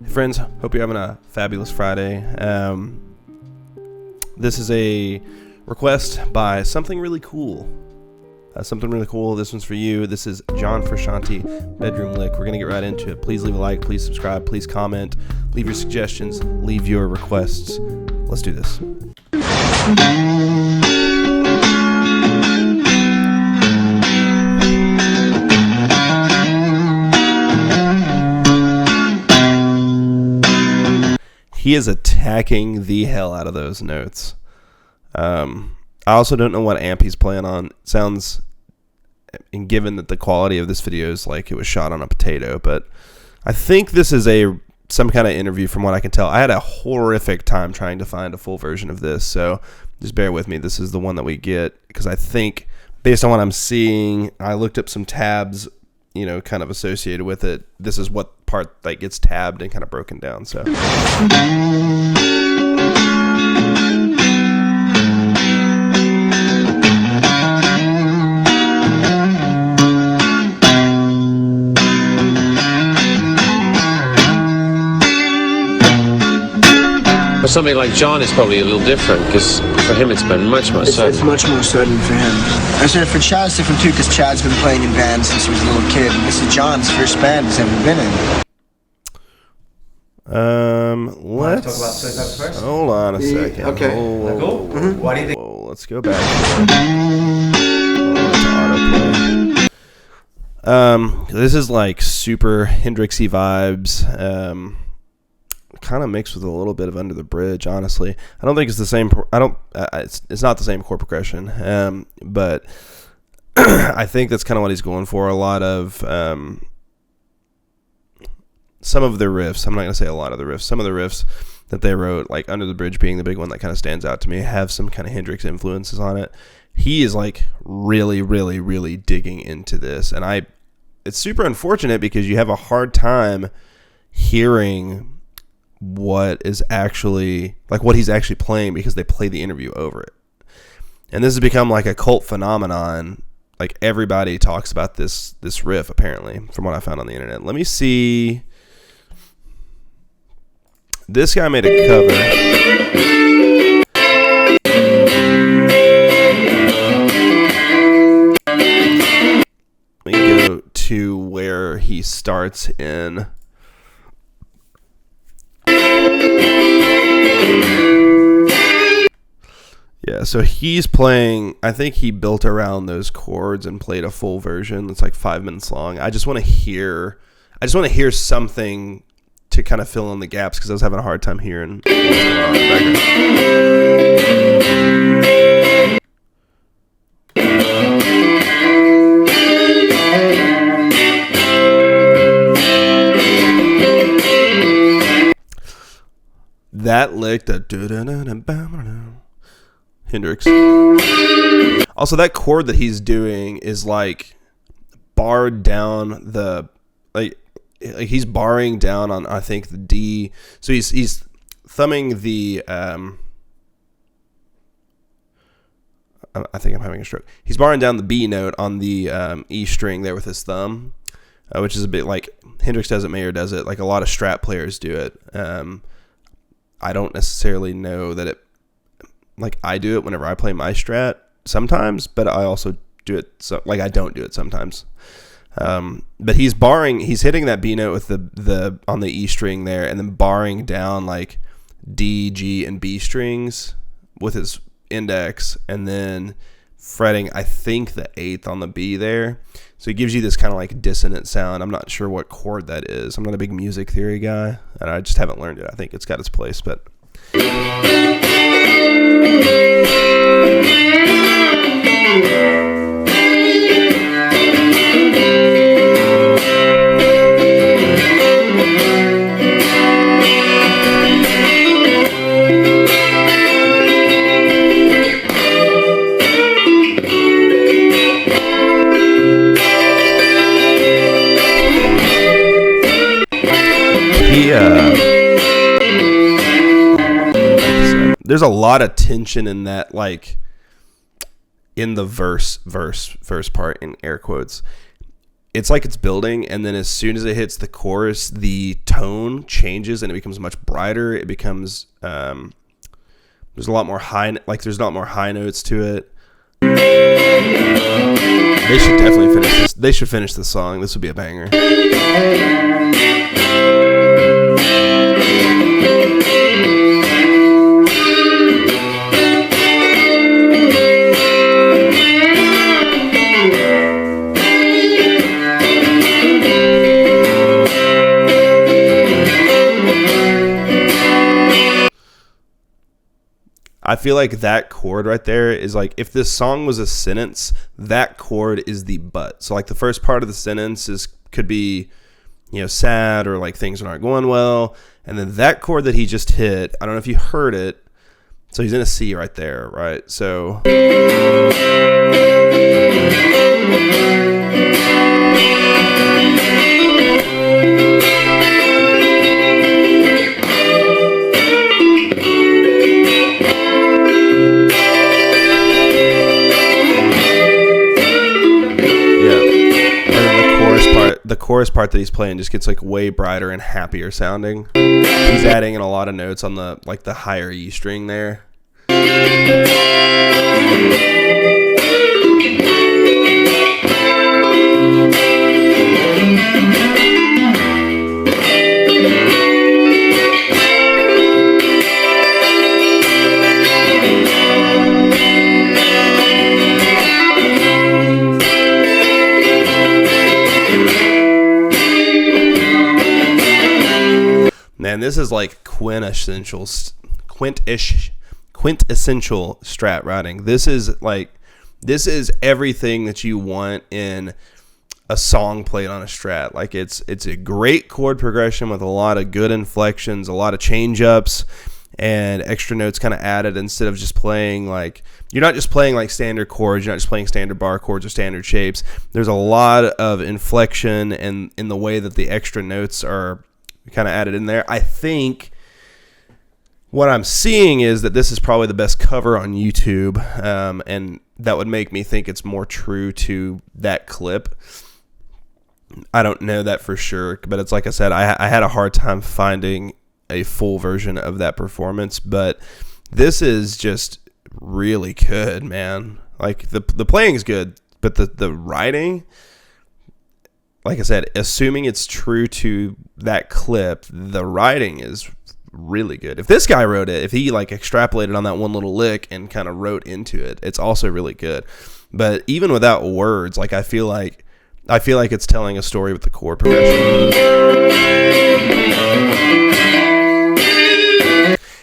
Friends, hope you're having a fabulous Friday. This is a request by Something Really Cool. This one's for you. This is John Frusciante, Bedroom Lick. We're going to get right into it. Please leave a like, please subscribe, please comment, leave your suggestions, leave your requests. Let's do this. He is attacking the hell out of those notes. I also don't know what amp he's playing on. It sounds, and given that the quality of this video is like it was shot on a potato, but I think this is some kind of interview from what I can tell. I had a horrific time trying to find a full version of this, so just bear with me. This is the one that we get because I think based on what I'm seeing, I looked up some tabs, kind of associated with it. This is what part that gets tabbed and kind of broken down. So. For somebody like John, it's probably a little different because for him it's been much more sudden. It's much more sudden for him. I said for Chad, it's different too because Chad's been playing in bands since he was a little kid. And this is John's first band he's ever been in. Let's talk about Soy first. Hold on a second. Okay. Whoa, Mm-hmm. Why do you think? let's go back. Autoplay. This is like super Hendrixy vibes. Kind of mixed with a little bit of Under the Bridge. Honestly, I don't think it's the same. It's not the same chord progression. But I think that's kind of what he's going for. A lot of some of the riffs. I'm not going to say a lot of the riffs. Some of the riffs that they wrote, like Under the Bridge being the big one that kind of stands out to me, have some kind of Hendrix influences on it. He is like really, really, really digging into this, and it's super unfortunate because you have a hard time hearing what is actually like what he's actually playing because they play the interview over it. And this has become like a cult phenomenon. Like everybody talks about this riff apparently from what I found on the internet. Let me see. This guy made a cover. Let me go to where he starts in. Yeah, so he's playing, I think he built around those chords and played a full version that's like 5 minutes long. I just want to hear something to kind of fill in the gaps because I was having a hard time hearing what's going on in the background. That lick, the Hendrix. Also, that chord that he's doing is like barred down the like he's barring down on I think the D. So he's thumbing the I think I'm having a stroke. He's barring down the B note on the E string there with his thumb, which is a bit like Hendrix does it, Mayer does it, like a lot of Strat players do it. I don't necessarily know that it. Like I do it whenever I play my Strat sometimes, but I also do it so like I don't do it sometimes. But he's hitting that B note with the on the E string there, and then barring down like D, G, and B strings with his index, and then fretting I think the 8th on the B there. So it gives you this kind of like dissonant sound. I'm not sure what chord that is. I'm not a big music theory guy, and I just haven't learned it. I think it's got its place, but. There's a lot of tension in that, like in the verse part in air quotes. it's like it's building, and then as soon as it hits the chorus, the tone changes and it becomes much brighter. It becomes there's a lot more high notes to it. They should definitely finish this. They should finish this song. This would be a banger. I feel like that chord right there is like, if this song was a sentence, that chord is the but. So like the first part of the sentence could be, sad, or like things aren't going well. And then that chord that he just hit, I don't know if you heard it. So he's in a C right there, right? So the chorus part that he's playing just gets like way brighter and happier sounding. He's adding in a lot of notes on the higher E string there. Man, this is like quintessential Strat writing. This is everything that you want in a song played on a Strat. Like it's a great chord progression with a lot of good inflections, a lot of change ups, and extra notes kind of added instead of just playing like, you're not just playing like standard chords, you're not just playing standard bar chords or standard shapes. There's a lot of inflection and in the way that the extra notes are kind of added in there. I think what I'm seeing is that this is probably the best cover on YouTube, and that would make me think it's more true to that clip. I don't know that for sure, but it's like I said, I had a hard time finding a full version of that performance, but this is just really good, man. Like the playing is good, but the writing, like I said, assuming it's true to that clip, the writing is really good. If this guy wrote it, if he like extrapolated on that one little lick and kind of wrote into it, it's also really good. But even without words, like I feel like it's telling a story with the chord progression.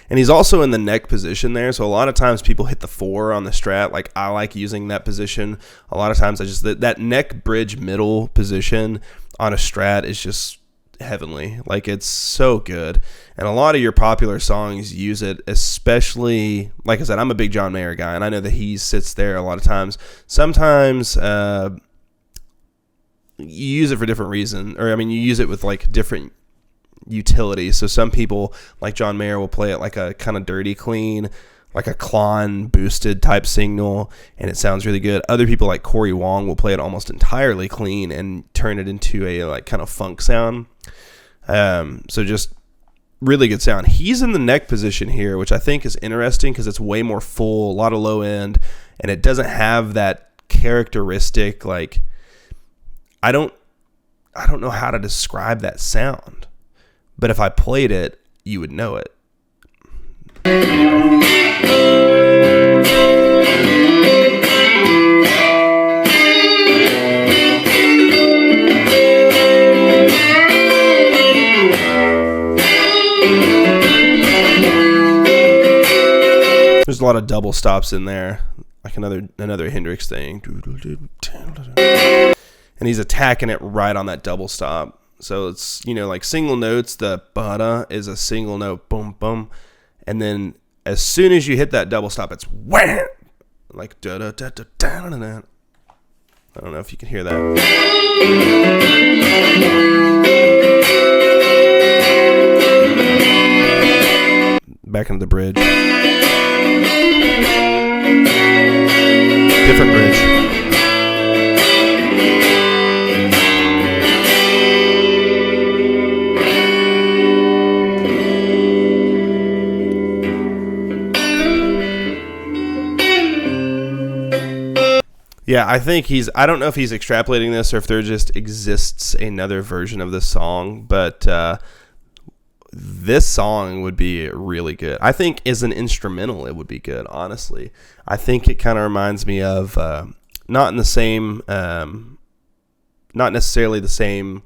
And he's also in the neck position there, so a lot of times people hit the 4 on the Strat. Like I like using that position. A lot of times that neck bridge middle position on a Strat is just heavenly. Like it's so good. And a lot of your popular songs use it, especially, like I said, I'm a big John Mayer guy, and I know that he sits there a lot of times. Sometimes you use it for different reasons, or I mean you use it with like different utility. So some people like John Mayer will play it like a kind of dirty clean, like a Klon boosted type signal, and it sounds really good. Other people like Corey Wong will play it almost entirely clean and turn it into a like kind of funk sound. So just really good sound. He's in the neck position here, which I think is interesting because it's way more full, a lot of low end, and it doesn't have that characteristic, like I don't know how to describe that sound. But if I played it, you would know it. There's a lot of double stops in there, like another Hendrix thing. And he's attacking it right on that double stop. So it's, like single notes, the ba-da is a single note, boom, boom. And then as soon as you hit that double stop, it's wham! Like da-da-da-da-da-da-da. I don't know if you can hear that. Back into the bridge. Different bridge. Yeah, I think I don't know if he's extrapolating this or if there just exists another version of this song, but this song would be really good. I think as an instrumental, it would be good, honestly. I think it kind of reminds me of, not necessarily the same,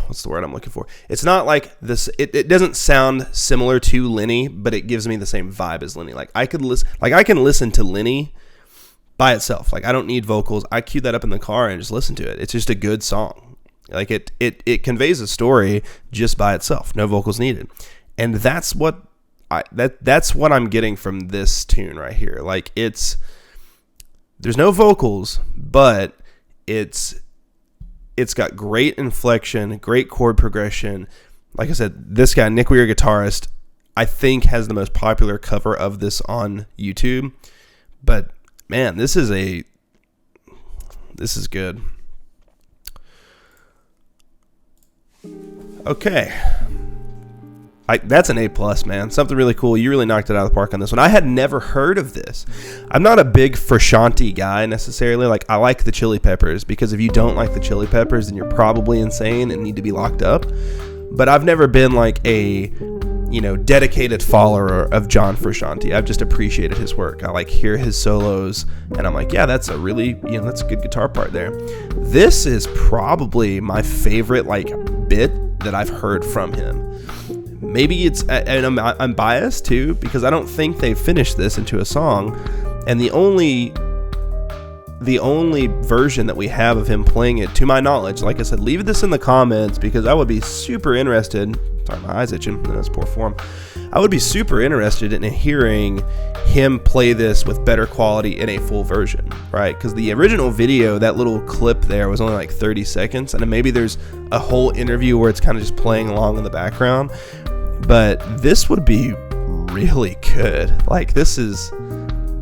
what's the word I'm looking for? It's not like this. It doesn't sound similar to Lenny, but it gives me the same vibe as Lenny. Like I can listen to Lenny by itself. Like I don't need vocals. I cue that up in the car and just listen to it. It's just a good song. Like it conveys a story just by itself. No vocals needed. And that's what I'm getting from this tune right here. Like there's no vocals, but it's got great inflection, great chord progression. Like I said, this guy, Nick Weir, guitarist, I think has the most popular cover of this on YouTube. But man, this is good. Okay. That's an A+, man. Something really cool. You really knocked it out of the park on this one. I had never heard of this. I'm not a big Frusciante guy necessarily. Like, I like the Chili Peppers, because if you don't like the Chili Peppers, then you're probably insane and need to be locked up. But I've never been like a, dedicated follower of John Frusciante. I've just appreciated his work. I hear his solos, and I'm like, yeah, that's a really, that's a good guitar part there. This is probably my favorite bit that I've heard from him. Maybe it's, and I'm biased too, because I don't think they finished this into a song, and the only version that we have of him playing it, to my knowledge, like I said, leave this in the comments, because I would be super interested. Sorry, my eyes itching. That's poor form. I would be super interested in hearing him play this with better quality in a full version, right? Because the original video, that little clip there, was only 30 seconds, and then maybe there's a whole interview where it's kind of just playing along in the background. But this would be really good.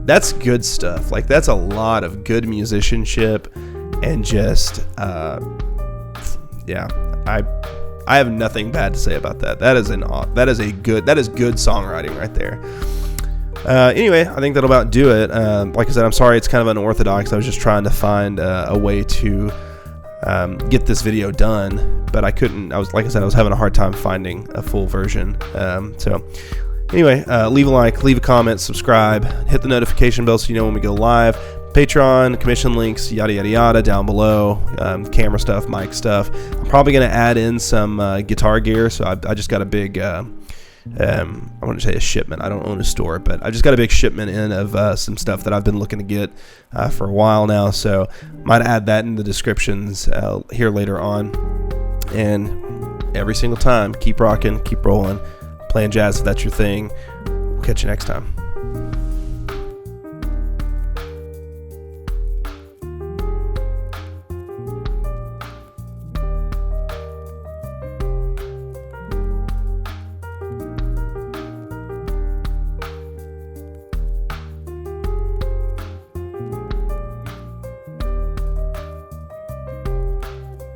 That's good stuff. That's a lot of good musicianship, and just, I have nothing bad to say about that. That is good songwriting right there. Anyway, I think that'll about do it. Like I said, I'm sorry it's kind of unorthodox. I was just trying to find a way to get this video done, but I couldn't. I was having a hard time finding a full version. So anyway, leave a like, leave a comment, subscribe, hit the notification bell so you know when we go live. Patreon, commission links, yada yada yada down below. Camera stuff, mic stuff. I'm probably going to add in some guitar gear. So I just got a big, I want to say a shipment. I don't own a store, but I just got a big shipment in of some stuff that I've been looking to get for a while now. So might add that in the descriptions here later on. And every single time, keep rocking, keep rolling, playing jazz if that's your thing. We'll catch you next time.